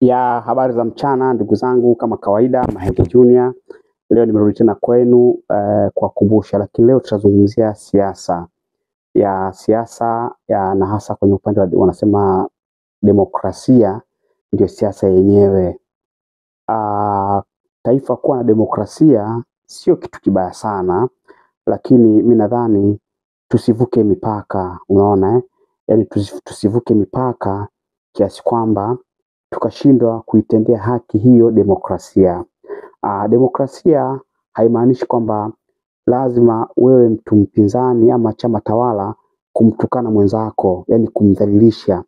Ya habari za mchana ndugu zangu, kama kawaida Mahenge Junior. Leo nimerudi tena kwenu kwa kumbusha, lakini leo tutazungumzia siasa na hasa kwenye upande wa wanasema demokrasia ndio siasa yenyewe. Taifa kuwa na demokrasia sio kitu kibaya sana, lakini mimi nadhani tusivuke mipaka, unaona. Yaani tusivuke mipaka kiasi kwamba tukashindwa kuitendea haki hiyo demokrasia. Demokrasia haimaanishi kwamba lazima wewe mtu mpinzani ama chama tawala kumtukana mwenzako, yani kumdhalilisha,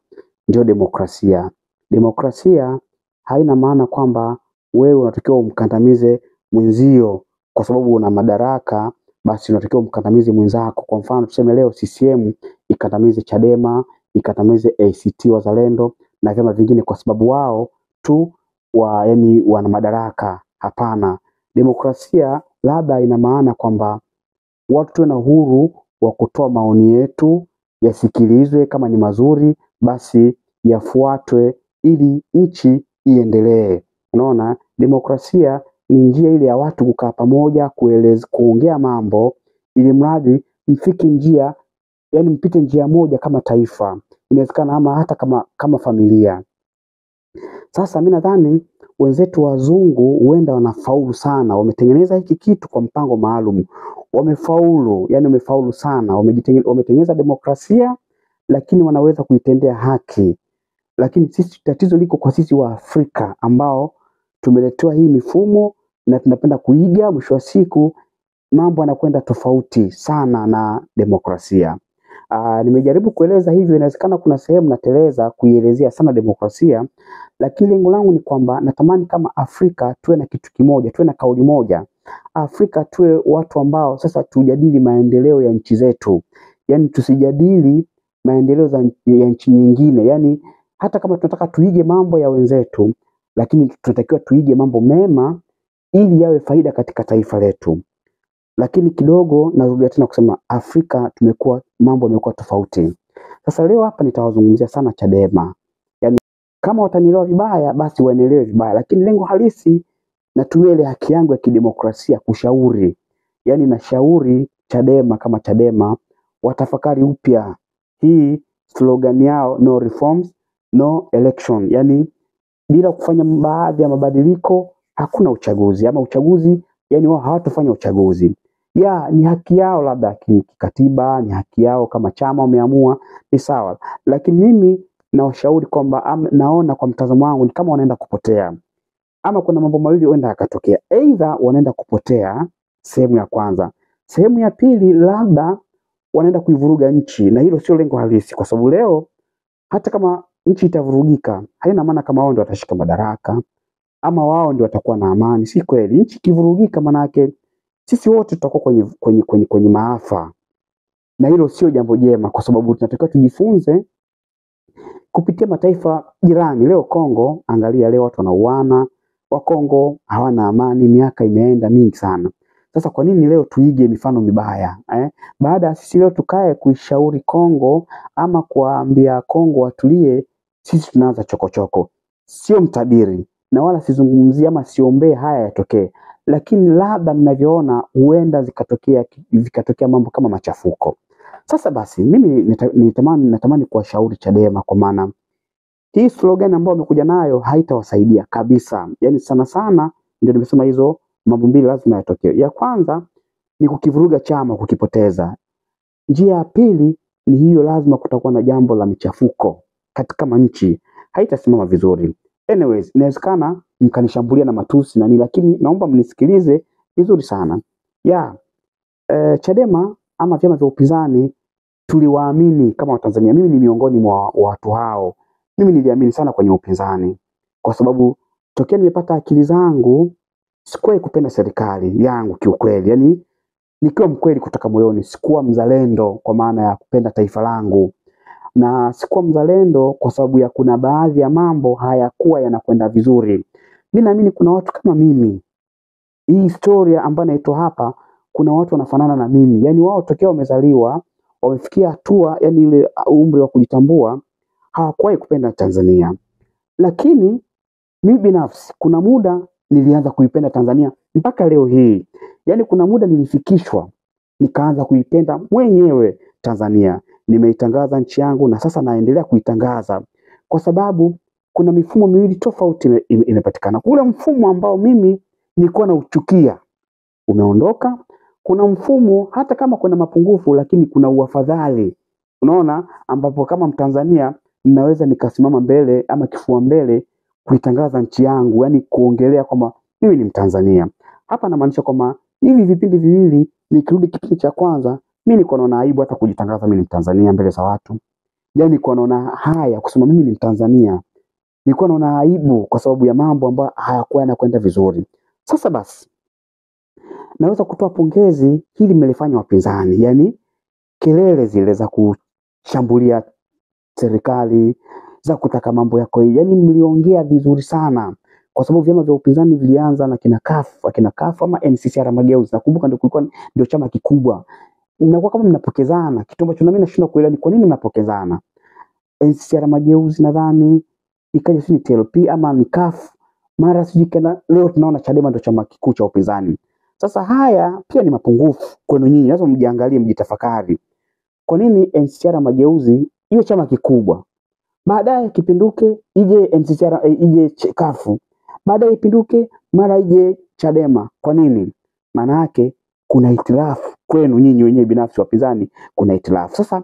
ndio demokrasia. Demokrasia haina maana kwamba wewe unatakiwa umkandamize mwenzio kwa sababu una madaraka, basi unatakiwa umkandamize mwenzako. Kwa mfano tuseme leo CCM ikandamize Chadema, ikandamize ACT Wazalendo na vyama vingine kwa sababu wao tu yani wana madaraka. Hapana. Demokrasia labda ina maana kwamba watu tuwe na uhuru wa kutoa maoni yetu, yasikilizwe, kama ni mazuri basi yafuatwe ili nchi iendelee. Unaona, demokrasia ni njia ile ya watu kukaa pamoja, kuongea mambo ili mradi mfike njia, yani mpite njia moja kama taifa. Inawezekana ama hata kama familia. Sasa mimi nadhani wenzetu wazungu huenda wanafaulu sana, wametengeneza hiki kitu kwa mpango maalum. Wamefaulu, yani wamefaulu sana, wametengeneza demokrasia lakini wanaweza kuitendea haki. Lakini sisi tatizo liko kwa sisi wa Afrika ambao tumeletewa hii mifumo na tunapenda kuiga, mwisho wa siku mambo yanakwenda tofauti sana na demokrasia. Nimejaribu kueleza hivyo, inawezekana kuna sehemu nateleza kuielezea sana demokrasia, lakini lengo langu ni kwamba natamani kama Afrika tuwe na kitu kimoja, tuwe na kauli moja. Afrika tuwe watu ambao sasa tujadili maendeleo ya nchi zetu. Yani tusijadili maendeleo ya nchi nyingine. Yani hata kama tunataka tuige mambo ya wenzetu, lakini tunatakiwa tuige mambo mema ili yawe faida katika taifa letu. Lakini kidogo narudia tena kusema Afrika mambo yamekuwa tofauti. Sasa leo hapa nitawazungumzia sana Chadema. Yani kama watanielewa vibaya basi wanielewe vibaya, lakini lengo halisi natumia ile haki yangu ya kidemokrasia kushauri. Yani nashauri Chadema kama Chadema watafakari upya hii slogan yao, no reforms no election. Yani bila kufanya baadhi ya mabadiliko hakuna uchaguzi, ama uchaguzi yani wao hawatofanya uchaguzi. Ni haki yao labda kikatiba, ni haki yao kama chama wameamua, ni sawa. Lakini mimi nawashauri kwamba naona kwa mtazamo wangu ni kama wanaenda kupotea. Ama kuna mambo mawili huenda yakatokea. Either wanaenda kupotea, sehemu ya kwanza. Sehemu ya pili labda wanaenda kuivuruga nchi, na hilo sio lengo halisi, kwa sababu leo hata kama nchi itavurugika haina maana kama wao ndio watashika madaraka ama wao ndio watakuwa na amani. Si kweli. Nchi kivurugika maana yake sisi wote tutakuwa kwenye maafa, na hilo sio jambo jema, kwa sababu tunatakiwa tujifunze kupitia mataifa jirani. Leo Kongo, angalia leo watu wanauana, wa Kongo hawana amani, miaka imeenda mingi sana. Sasa kwa nini leo tuige mifano mibaya? Baada ya sisi leo tukae kuishauri Kongo ama kuambia Kongo watulie, sisi tunaanza chokochoko. Sio mtabiri na wala sizungumzia ama siombee haya yatokee, lakini labda ninavyoona huenda vikatokea mambo kama machafuko. Sasa basi mimi natamani kuwashauri Chadema, kwa maana hii slogan ambayo wamekuja nayo haitawasaidia kabisa. Yani sana sana ndio nimesema hizo mambo mbili lazima yatokee. Ya kwanza ni kukivuruga chama, kukipoteza. Njia ya pili ni hiyo, lazima kutakuwa na jambo la michafuko katika nchi, haitasimama vizuri. Anyways, inawezekana mkanishambulia na matusi na nini, lakini naomba mnisikilize vizuri sana. Chadema ama vyama vya upinzani tuliwaamini kama Watanzania. Mimi ni miongoni mwa watu hao. Mimi niliamini sana kwenye upinzani kwa sababu tokea nimepata akili zangu sikuwahi kupenda serikali yangu kiukweli. Yani nikiwa mkweli kutoka moyoni, sikuwa mzalendo kwa maana ya kupenda taifa langu, na sikuwa mzalendo kwa sababu ya kuna baadhi ya mambo hayakuwa yanakwenda vizuri. Mimi naamini kuna watu kama mimi. Hii historia ambayo naitoa hapa, kuna watu wanafanana na mimi. Yani wao tokea wamezaliwa, wamefikia hatua yani ile umri wa kujitambua, hawakuwahi kupenda Tanzania. Lakini Mimi binafsi kuna muda nilianza kuipenda Tanzania mpaka leo hii. Yaani kuna muda nilifikishwa nikaanza kuipenda mwenyewe Tanzania. Nimeitangaza nchi yangu na sasa naendelea kuitangaza. Kwa sababu kuna mifumo miwili tofauti imepatikana. Ule mfumo ambao mimi nilikuwa nauchukia umeondoka. Kuna mfumo hata kama kuna mapungufu lakini kuna uafadhali. Unaona, ambapo kama Mtanzania ninaweza nikasimama mbele ama kifua mbele kuitangaza nchi yangu, yani kuongelea kwamba mimi ni Mtanzania. Hapa namaanisha kwamba hivi vipindi viwili nikirudi kipindi cha kwanza, mimi niko naona aibu hata kujitangaza mimi ni Mtanzania mbele za watu. Yani niko naona haya kusema mimi ni Mtanzania. Nilikuwa naona aibu kwa sababu ya mambo ambayo hayakuwa yanakwenda vizuri. Sasa basi naweza kutoa pongezi hili mmelifanya wapinzani, yani kelele zile za kushambulia serikali, za kutaka mambo yako hii, yani mliongea vizuri sana, kwa sababu vyama vya upinzani vilianza na akina CUF ama NCCR Mageuzi. Nakumbuka ndio kulikuwa ndio chama kikubwa. Inakuwa kama mnapokezana, kitu ambacho na mimi nashindwa kuelewa ni kwa nini mnapokezana. NCCR Mageuzi nadhani ikaja si TLP ama ni CUF, mara siji kana, leo tunaona Chadema ndio chama kikuu cha upinzani. Sasa haya pia ni mapungufu kwenu nyinyi, lazima mjiangalie, mjitafakari. Kwa nini NCCR Mageuzi iwe chama kikubwa, baadaye kipinduke ije NCCR ije CUF, baadaye ipinduke mara ije Chadema? Kwa nini? Maana yake kuna hitilafu kwenu nyinyi wenyewe binafsi wapinzani, kuna hitilafu. Sasa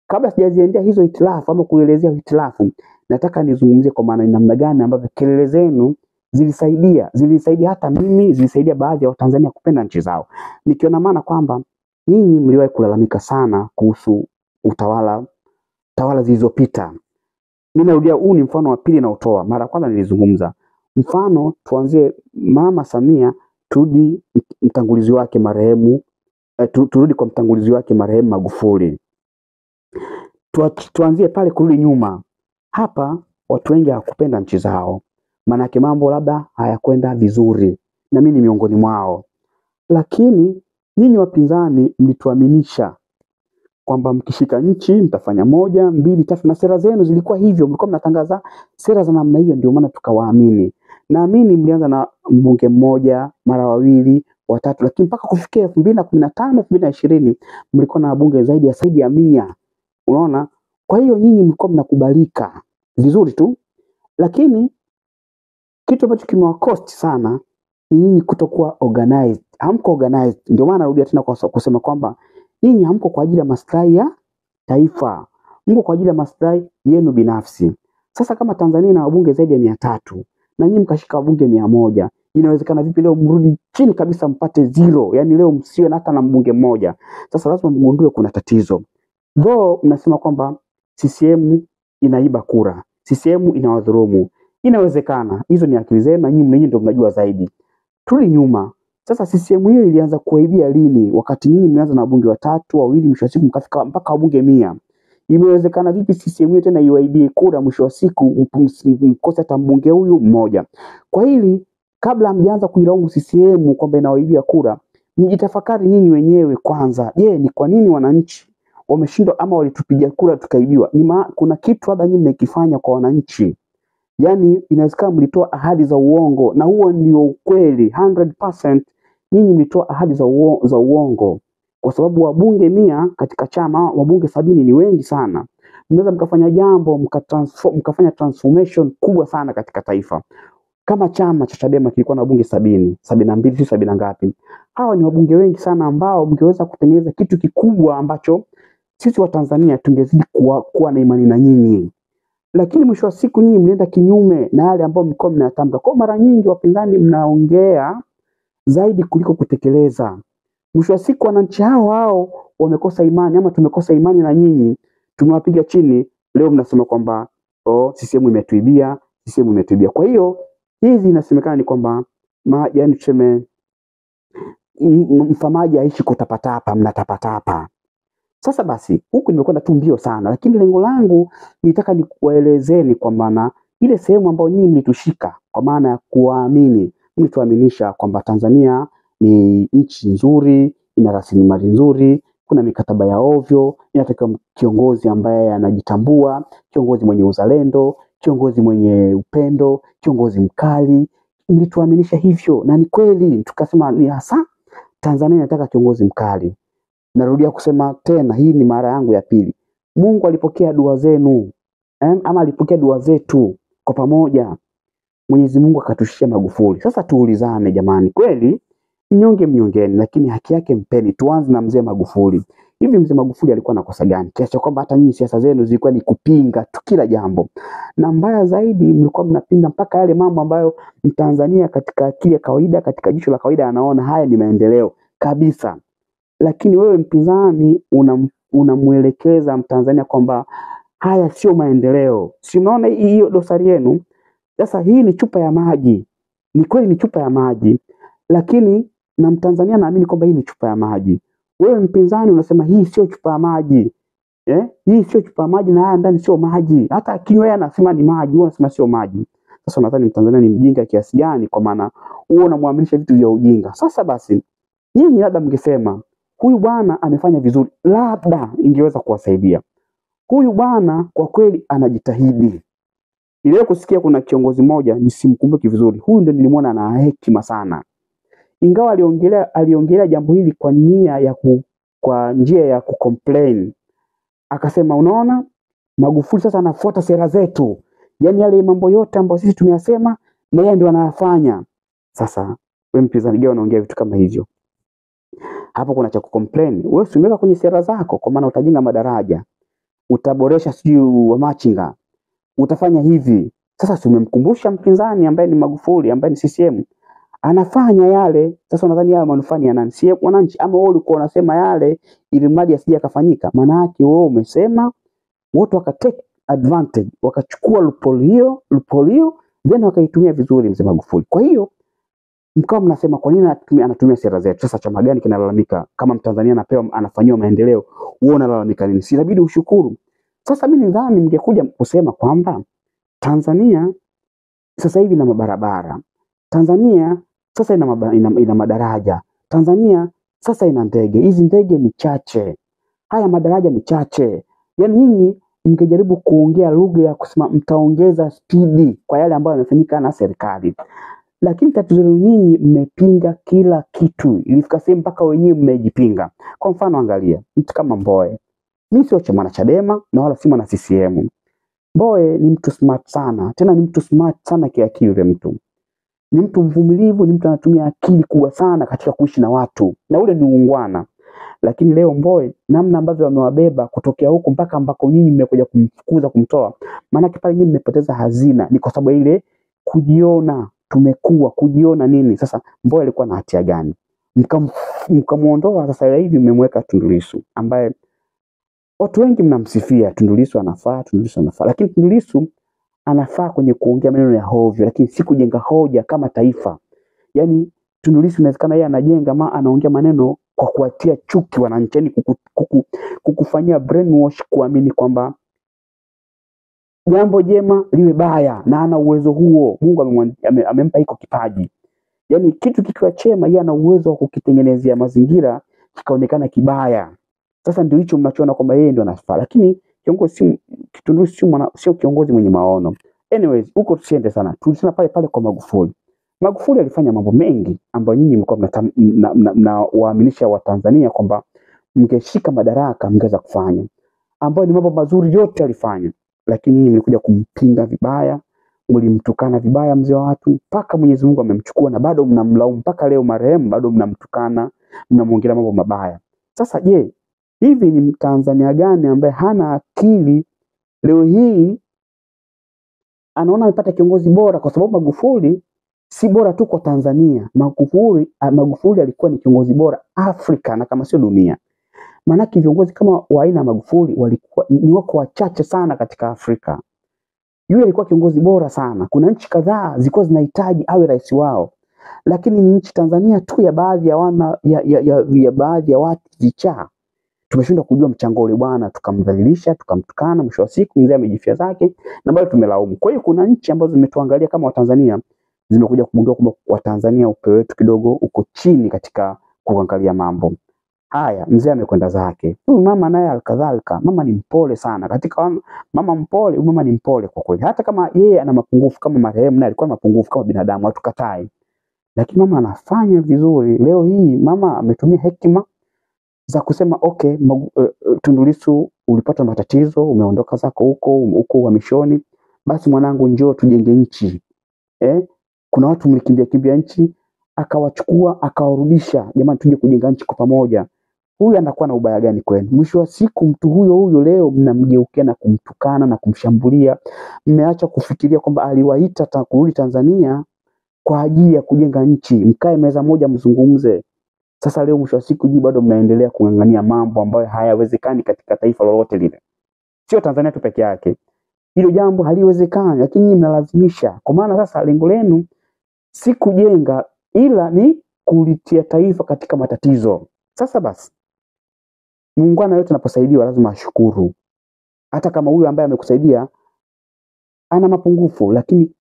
kabla sijaziendea hizo hitilafu ama kuelezea hitilafu, nataka nizungumzie kwa maana namna gani ambavyo kelele zenu zilisaidia hata mimi, zilisaidia baadhi ya Watanzania kupenda nchi zao. Nikiona maana kwamba nyinyi mliwahi kulalamika sana kuhusu tawala zilizopita. Mimi narudia, huu ni mfano wa pili na utoa. Mara kwanza nilizungumza mfano, tuanzie Mama Samia, turudi mtangulizi wake marehemu, turudi kwa mtangulizi wake marehemu Magufuli. Tuanzie pale kurudi nyuma. Hapa watu wengi hawakupenda nchi zao, manake mambo labda hayakwenda vizuri, na mimi ni miongoni mwao. Lakini nyinyi wapinzani mlituaminisha kwamba mkishika nchi mtafanya 1, 2, 3, na sera zenu zilikuwa hivyo, mlikuwa mnatangaza sera za namna hiyo, ndio maana tukawaamini. Naamini mlianza na mbunge mmoja, mara 2, 3, lakini mpaka kufikia 2015, 2020 mlikuwa na wabunge zaidi ya 100. Unaona? Kwa hiyo nyinyi mlikuwa mnakubalika vizuri tu, lakini kitu ambacho kimewakost sana ni nyinyi kutokuwa organized. Hamko organized. Ndio maana narudia tena kwa kusema kwamba nyinyi hamko kwa ajili ya maslahi ya taifa, mko kwa ajili ya maslahi yenu binafsi. Sasa kama Tanzania ina wabunge zaidi ya 300 na nyinyi mkashika wabunge 100, inawezekana vipi leo mrudi chini kabisa mpate 0? Yani leo msiwe na hata na mbunge mmoja. Sasa lazima mgundue kuna tatizo. Though mnasema kwamba CCM inaiba kura, CCM inawadhulumu. Inawezekana hizo ni akili zenu na nyinyi ndio mnajua zaidi. Tuli nyuma. Sasa CCM hiyo ilianza kuaibia lini? Wakati nyinyi mlianza na wabunge 3, 2, mwisho wa siku mkafika mpaka wabunge 100. Imewezekana vipi CCM hiyo tena iwaibie kura, mwisho wa siku mkose hata mbunge huyu mmoja? Kwa hili, kabla mjaanza kuilaumu CCM kwamba inawaibia kura, mjitafakari nyinyi wenyewe kwanza. Je, ni kwa nini wananchi wameshindwa ama walitupigia kura tukaibiwa? Kuna kitu labda nyinyi mmekifanya kwa wananchi. Yani inawezekana mlitoa ahadi za uongo, na huo ndio ukweli 100%. Nyinyi mlitoa ahadi za uongo, kwa sababu wabunge 100 katika chama, wabunge 70 ni wengi sana. Mnaweza mkafanya jambo mkafanya transformation kubwa sana katika taifa. Kama chama cha Chadema kilikuwa na wabunge 70, 72, si 70 ngapi? Hawa ni wabunge wengi sana ambao mngeweza kutengeneza kitu kikubwa ambacho sisi wa Tanzania tungezidi kuwa na imani na nyinyi. Lakini mwisho wa siku nyinyi mlienda kinyume na yale ambao mlikuwa mnayatamka. Kwa mara nyingi wapinzani mnaongea zaidi kuliko kutekeleza. Mwisho wa siku wananchi hao wamekosa imani ama tumekosa imani na nyinyi, tumewapiga chini. Leo mnasema kwamba CCM imetuibia, CCM imetuibia. Kwa hiyo hizi inasemekana ni kwamba yani tuseme mfamaji aishi kutapatapa, mnatapatapa. Sasa basi huku nimekwenda tu mbio sana, lakini lengo langu nitaka nikuelezeni kwa maana ile sehemu ambayo nyinyi mlitushika, kwa maana ya kuamini, mlituaminisha kwamba Tanzania ni nchi nzuri, ina rasilimali nzuri, kuna mikataba ya ovyo, inataka kiongozi ambaye anajitambua, kiongozi mwenye uzalendo, kiongozi mwenye upendo, kiongozi mkali. Mlituaminisha hivyo na ni kweli, tukasema ni hasa Tanzania inataka kiongozi mkali. Narudia kusema tena, hii ni mara yangu ya pili. Mungu alipokea dua zenu, ama alipokea dua zetu kwa pamoja. Mwenyezi Mungu akatushia Magufuli. Sasa tuulizane jamani, kweli mnyonge mnyongeni, lakini haki yake mpeni. Tuanze na mzee Magufuli. Hivi mzee Magufuli alikuwa na kosa gani kiasi kwamba hata nyinyi siasa zenu zilikuwa ni kupinga tu kila jambo? Na mbaya zaidi, mlikuwa mnapinga mpaka yale mambo ambayo Mtanzania katika akili ya kawaida, katika jicho la kawaida anaona haya ni maendeleo kabisa. Lakini wewe mpinzani unamuelekeza Mtanzania kwamba haya sio maendeleo. Si unaona hiyo dosari yenu? Sasa hii ni chupa ya maji. Ni kweli ni chupa ya maji, lakini na Mtanzania naamini kwamba hii ni chupa ya maji. Wewe mpinzani unasema hii sio chupa ya maji. Hii sio chupa ya maji na haya ndani sio maji. Hata akinywa yeye anasema ni maji, wewe unasema sio maji. Sasa nadhani Mtanzania ni mjinga kiasi gani, kwa maana wewe unamwaminisha vitu vya ujinga. Sasa basi nyinyi labda mngesema huyu bwana amefanya vizuri, labda ingeweza kuwasaidia. Huyu bwana kwa kweli anajitahidi. Niliwahi kusikia kuna kiongozi mmoja, nisimkumbuki vizuri, huyu ndio nilimwona ana hekima sana. Ingawa aliongelea jambo hili kwa njia ya kucomplain. Akasema unaona, Magufuli sasa anafuata sera zetu. Yaani yale mambo yote ambayo sisi tumeyasema na yeye ndio anayafanya. Sasa wewe mpinzani gani unaongea vitu kama hivyo? Hapo kuna cha kucomplain. Wewe usimweka kwenye sera zako, kwa maana utajenga madaraja, utaboresha sijui wa machinga, utafanya hivi. Sasa tumemkumbusha mpinzani ambaye ni Magufuli, ambaye ni CCM, anafanya yale. Sasa unadhani haya manufaa ni ya nani? Si wananchi? Ama wewe ulikuwa unasema yale ili mradi asije akafanyika? Maana yake wewe umesema, watu wakatake advantage, wakachukua loophole hiyo then wakaitumia vizuri mzee Magufuli. Kwa hiyo mkao mnasema kwa nini anatumia sera zetu? Sasa chama gani kinalalamika kama Mtanzania anafanywa maendeleo? Wewe unalalamika nini? Si inabidi ushukuru. Sasa mimi nadhani mngekuja kusema kwamba Tanzania sasa hivi ina mabarabara, Tanzania sasa ina madaraja, Tanzania sasa ina ndege. Hizi ndege ni chache, haya madaraja ni chache. Yaani nyinyi mngejaribu kuongea lugha ya kusema mtaongeza spidi kwa yale ambayo yamefanyika na serikali. Lakini tatizo nyinyi mmepinga kila kitu. Ilifika sehemu mpaka wenyewe mmejipinga. Kwa mfano angalia, mtu kama Mbowe. Mimi sio chama Chadema na wala si mwana CCM. Mbowe ni mtu smart sana. Tena ni mtu smart sana kiakili yule mtu. Ni mtu mvumilivu, ni mtu anatumia akili kubwa sana katika kuishi na watu. Na ule ni uungwana. Lakini leo Mbowe namna ambavyo wamewabeba kutokea huko mpaka ambako nyinyi mmekuja kumfukuza, kumtoa. Maana pale nyinyi mmepoteza hazina, ni kwa sababu ile kujiona kujiona nini. Sasa Mbowe alikuwa na hatia gani? Mkamuondoa. Sasa hivi mmemweka Tundu Lissu ambaye watu wengi mnamsifia. Tundu Lissu anafaa, lakini Tundu Lissu anafaa kwenye kuongea maneno ya hovyo, lakini si kujenga hoja kama taifa. Yaani Tundu Lissu inawezekana yeye anajenga anaongea maneno kwa kuatia chuki wananchi, yani kukufanyia brainwash kuamini kwamba jambo jema liwe baya, na ana uwezo huo. Mungu amempa hiko kipaji. Yaani kitu kikiwa chema yeye ana uwezo wa kukitengenezea mazingira kikaonekana kibaya. Sasa ndio hicho mnachoona kwamba yeye ndio anafaa, lakini kiongozi Tundu sio kiongozi mwenye maono. Anyways, huko tusiende sana. Tulisema pale kwa Magufuli. Magufuli alifanya mambo mengi ambayo nyinyi mlikuwa mnawaaminisha Watanzania kwamba mngeshika madaraka mngeweza kufanya, ambayo ni mambo mazuri yote alifanya. Lakini nyinyi mlikuja kumpinga vibaya, mlimtukana vibaya mzee wa watu, mpaka Mwenyezi Mungu amemchukua na bado mnamlaumu mpaka leo marehemu, bado mnamtukana, mnamuongelea mambo mabaya. Sasa je, hivi ni Mtanzania gani ambaye hana akili leo hii anaona amepata kiongozi bora? Kwa sababu Magufuli si bora tu kwa Tanzania. Magufuli alikuwa ni kiongozi bora Afrika na kama sio dunia. Maana viongozi kama wa aina Magufuli walikuwa ni wako wachache sana katika Afrika. Yule alikuwa kiongozi bora sana. Kuna nchi kadhaa zilikuwa zinahitaji awe rais wao. Lakini ni nchi Tanzania tu ya baadhi ya baadhi ya watu vichaa. Tumeshindwa kujua mchango ule bwana, tukamdhalilisha, tukamtukana, mwisho wa siku mzee amejifia zake na bado tumelaumu. Kwa hiyo kuna nchi ambazo zimetuangalia kama Watanzania, zimekuja kugundua kwamba Watanzania upeo wetu kidogo uko chini katika kuangalia mambo. Haya, mzee amekwenda zake. Huyu mama naye alikadhalika, mama ni mpole sana. Mama mpole, huyu mama ni mpole kwa kweli. Hata kama yeye ana mapungufu kama marehemu naye alikuwa na mapungufu kama binadamu, hatukatai. Lakini mama anafanya vizuri. Leo hii mama ametumia hekima za kusema okay, Tundu Lissu ulipata matatizo, umeondoka zako huko uhamishoni. Basi mwanangu, njoo tujenge nchi. Kuna watu mlikimbia nchi, akawachukua akawarudisha, jamani tuje kujenga nchi kwa pamoja. Huyu anakuwa na ubaya gani kwenu? Mwisho wa siku mtu huyo leo mnamgeukia na kumtukana na kumshambulia. Mmeacha kufikiria kwamba aliwaita kurudi Tanzania kwa ajili ya kujenga nchi, mkae meza moja mzungumze. Sasa leo mwisho wa siku bado mnaendelea kung'ang'ania mambo ambayo hayawezekani katika taifa lolote lile. Sio Tanzania tu peke yake. Hilo jambo haliwezekani, lakini mnalazimisha. Kwa maana sasa lengo lenu si kujenga, ila ni kulitia taifa katika matatizo. Sasa basi, muungwana yote anaposaidiwa lazima ashukuru. Hata kama huyu ambaye amekusaidia ana mapungufu, lakini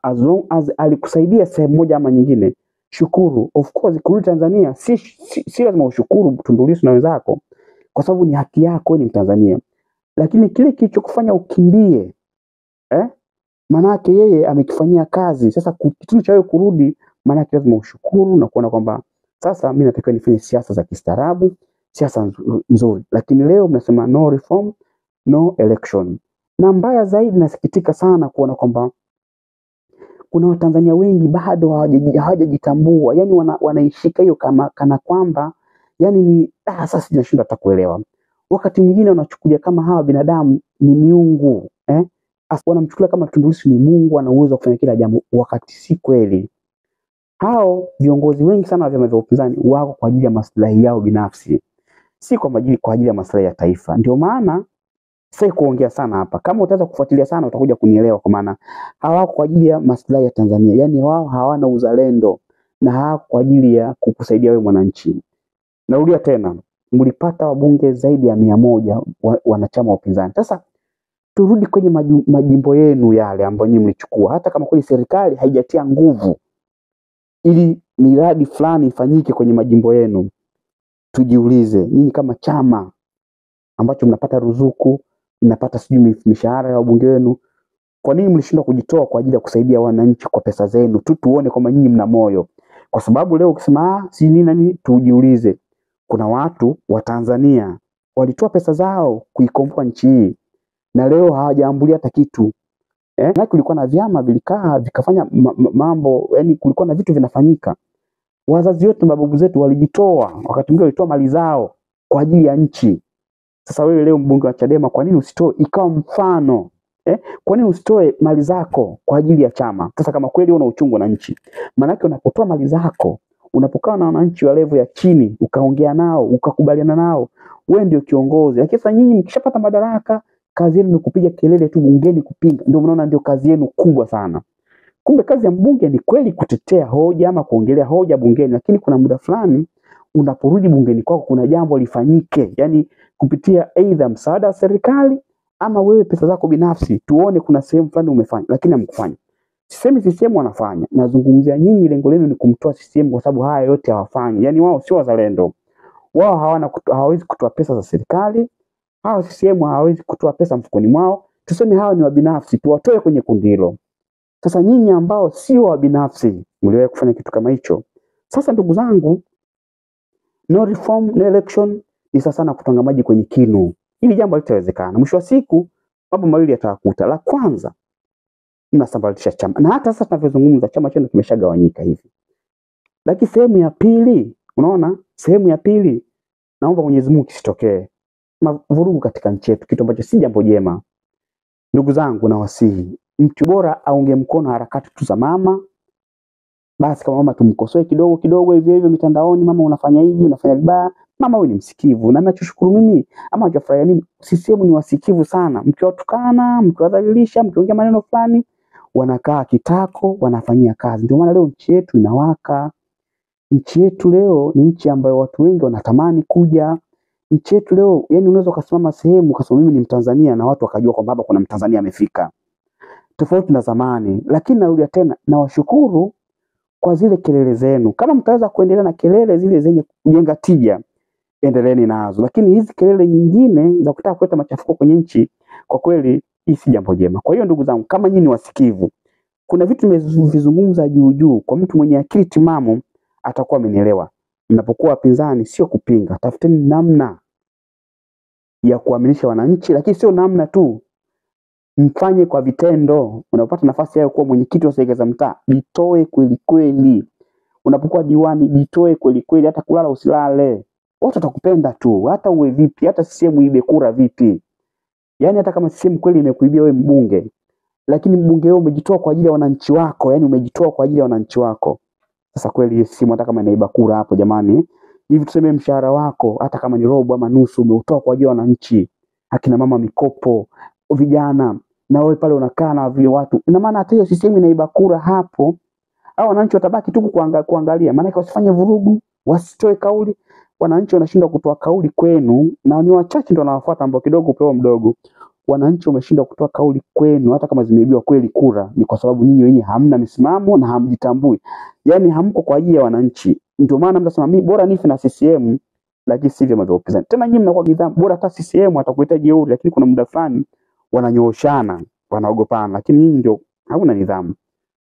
as long as alikusaidia sehemu moja ama nyingine, shukuru. Of course kurudi Tanzania si lazima ushukuru Tundu Lissu na wenzako, kwa sababu ni haki yako, ni Mtanzania. Lakini kile kilichokufanya ukimbie, manake yeye amekifanyia kazi. Sasa kitendo cha wewe kurudi, manake lazima ushukuru na kuona kwamba sasa mimi natakiwa nifanye siasa za kistaarabu, siasa nzuri. Lakini leo mnasema no reform, no election. Na mbaya zaidi, nasikitika sana kuona kwamba kuna Watanzania wengi bado hawajajitambua. Yani wanaishika hiyo kana kwamba yani ni sasa sinashindwa hata kuelewa. Wakati mwingine wanachukulia kama hawa binadamu ni miungu, wanamchukulia kama Tundu Lissu ni Mungu, ana uwezo wa kufanya kila jambo, wakati si kweli. Hao viongozi wengi sana wa vyama vya upinzani wako kwa ajili ya maslahi yao binafsi, si kwa ajili ya maslahi ya taifa. Ndio maana sasa kuongea sana hapa, kama utaweza kufuatilia sana utakuja kunielewa, kwa maana hawako kwa ajili ya maslahi ya Tanzania. Yani wao hawana uzalendo na hawako kwa ajili ya kukusaidia wewe mwananchi. Narudia tena, mlipata wabunge zaidi ya 100 wanachama wa upinzani. Sasa turudi kwenye majimbo yenu yale ambayo nyinyi mlichukua. Hata kama kweli serikali haijatia nguvu ili miradi fulani ifanyike kwenye majimbo yenu, tujiulize nyinyi kama chama ambacho mnapata ruzuku, mnapata sijui mishahara ya wabunge wenu, kwa nini mlishindwa kujitoa kwa ajili ya kusaidia wananchi kwa pesa zenu? Tuone kama nyinyi mna moyo. Kwa sababu leo ukisema si nini, tujiulize, kuna watu wa Tanzania walitoa pesa zao kuikomboa nchi hii na leo hawajaambulia hata kitu. Na kulikuwa na vyama vilikaa vikafanya mambo, yani kulikuwa na vitu vinafanyika. Wazazi wetu, mababu zetu walijitoa, wakati mwingine walitoa mali zao kwa ajili ya nchi. Sasa wewe leo mbunge wa Chadema, kwa nini usitoe ikawa mfano? Kwa nini usitoe mali zako kwa ajili ya chama? Sasa kama kweli una uchungu na nchi, maana yake unapotoa mali zako, unapokaa na wananchi wa level ya chini, ukaongea nao, ukakubaliana nao, wewe ndio kiongozi. Lakini sasa nyinyi mkishapata madaraka, kazi yenu ni kupiga kelele tu bungeni kupinga. Ndio mnaona ndio kazi yenu kubwa sana. Kumbe kazi ya mbunge ni kweli kutetea hoja ama kuongelea hoja bungeni, lakini kuna muda fulani unaporudi bungeni kwako kuna jambo lifanyike, yani kupitia aidha msaada wa serikali ama wewe pesa zako binafsi, tuone kuna sehemu fulani umefanya, lakini hamkufanya. Sisemi CCM wanafanya, nazungumzia nyinyi lengo lenu ni kumtoa CCM, kwa sababu haya yote hawafanyi. Yani wao sio wazalendo. Wao hawawezi kutoa pesa za serikali. Hao CCM hawawezi kutoa pesa mfukoni mwao. Tuseme hao ni wa binafsi, tuwatoe kwenye kundi hilo. Sasa nyinyi ambao sio wa binafsi, mliwahi kufanya kitu kama hicho. Sasa ndugu zangu, no reform, no election ni sasa na kutanga maji kwenye kinu. Hili jambo litawezekana. Mwisho wa siku mambo mawili yatawakuta. La kwanza, mnasambaratisha chama. Na hata sasa tunavyozungumza chama chenu kimeshagawanyika hivi. Lakini sehemu ya pili, unaona? Sehemu ya pili, naomba Mwenyezi Mungu kisitokee vurugu katika nchi yetu, kitu ambacho si jambo jema. Ndugu zangu, nawasihi, mtu bora aunge mkono harakati tu za mama. Basi kama mama tumkosoe kidogo hivyo mitandaoni, mama unafanya hivi, unafanya vibaya. Mama wewe ni msikivu, na ninachoshukuru mimi ama najafurahia mimi, CCM ni wasikivu sana. Mkiwatukana, mkiwadhalilisha, mkiongea maneno fulani, wanakaa kitako, wanafanyia kazi. Ndio maana leo nchi yetu inawaka. Nchi yetu leo ni nchi ambayo watu wengi wanatamani kuja. Nchi yetu leo, yani unaweza kusimama sehemu ukasema mimi ni Mtanzania na watu wakajua kwamba hapa kuna Mtanzania amefika. Tofauti na zamani. Lakini narudia tena, nawashukuru kwa zile kelele zenu. Kama mtaweza kuendelea na kelele zile zenye kujenga tija, endeleeni nazo. Lakini hizi kelele nyingine za kutaka kuleta machafuko kwenye nchi, kwa kweli hii si jambo jema. Kwa hiyo ndugu zangu, kama nyinyi ni wasikivu, kuna vitu nimevizungumza juu juu, kwa mtu mwenye akili timamu atakuwa amenielewa. Mnapokuwa wapinzani, sio kupinga, tafuteni namna ya kuaminisha wananchi, lakini sio namna tu, mfanye kwa vitendo. Unapopata nafasi ya kuwa mwenyekiti wa serikali za mtaa, jitoe kweli kweli. Unapokuwa diwani, jitoe kweli kweli, hata kulala usilale. Watu watakupenda tu, hata uwe vipi, hata CCM ibe kura vipi. Yaani hata kama CCM kweli imekuibia wewe mbunge, lakini mbunge wewe umejitoa kwa ajili ya wananchi wako, yani umejitoa kwa ajili ya wananchi wako. Sasa kweli CCM hata kama inaiba kura hapo, jamani, hivi tuseme mshahara wako hata kama ni robo ama nusu umeutoa kwa ajili ya wananchi, akina mama mikopo, vijana, na wewe pale unakaa na vile watu. Ina maana hata hiyo CCM inaiba kura hapo, au wananchi watabaki tu kuangalia, maana wasifanye vurugu, wasitoe kauli. Wananchi wanashindwa kutoa kauli kwenu, na ni wachache ndio wanawafuata ambao kidogo upewa mdogo. Wananchi wameshindwa kutoa kauli kwenu, hata kama zimeibiwa kweli kura, ni kwa sababu nyinyi wenyewe hamna misimamo na hamjitambui. Yaani hamko kwa ajili ya wananchi. Ndio maana mtasema mimi bora nife na CCM, lakini si vyama vya upinzani. Tena nyinyi mnakuwa nidhamu, bora hata CCM atakuita jeuri, lakini kuna muda fulani wananyooshana, wanaogopana, lakini nyinyi ndio hauna nidhamu.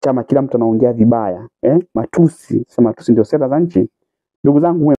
Chama kila mtu anaongea vibaya, matusi, sema matusi ndio sera za nchi. Ndugu zangu